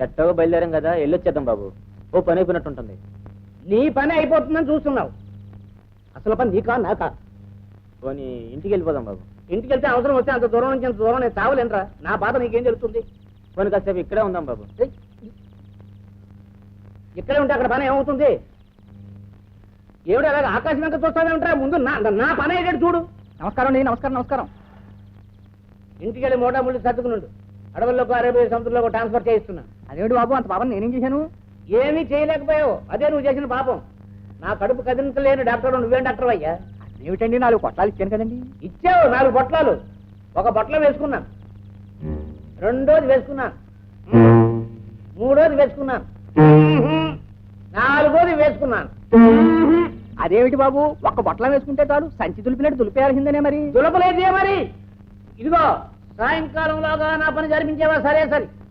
ఎట్టో బయలుదేరాం కదా వెళ్ళొచ్చేద్దాం బాబు. ఓ పని అయిపోయినట్టుంటుంది. నీ పని అయిపోతుందని చూస్తున్నావు. అసలు పని నీకా నాకా? పోనీ ఇంటికి వెళ్ళిపోదాం బాబు. ఇంటికి వెళ్తే అవసరం వస్తే అంత దూరం నుంచి అంత దూరం నేను తావలేనరా. నా బాధ నీకేం తెలుస్తుంది? పోనీ కాసేపు ఇక్కడే ఉందాం బాబు. ఇక్కడే ఉంటే అక్కడ పని ఏమవుతుంది? ఏమిటి అలాగే ఆకాశం వెంక చూస్తానే ఉంటారా? ముందు నా పని అయ్యేటట్టు చూడు. నమస్కారం అండి. నమస్కారం నమస్కారం. ఇంటికి వెళ్ళి మోటా ముళ్ళు సర్దుకునుండు. అడవుల్లోకి అరేబియా సముద్రంలోకి ట్రాన్స్ఫర్ చేయిస్తున్నా. అదేమిటి బాబు అంత పాపం నేనేం చేశాను? ఏమీ చేయలేకపోయావు. అదే నువ్వు చేసిన పాపం. నా కడుపు కదిలించలేని డాక్టర్ నువ్వేం డాక్టర్ అయ్యా? ఏమిటండి 4 పొట్లాలు ఇచ్చాను కదండి. ఇచ్చావు 4 బొట్లాలు. ఒక బొట్ల వేసుకున్నాను, రెండోది వేసుకున్నాను, మూడోది వేసుకున్నాను, నాలుగోది వేసుకున్నాను. అదేమిటి బాబు ఒక్క బొట్ల వేసుకుంటే చాలు సంచి దులిపినట్టు దులిపేయాల్సిందేనే మరి. దులపలేదే మరి. ఇదిగో సాయంకాలంలోగా నా పని జరిపించేవా? సరే సరే.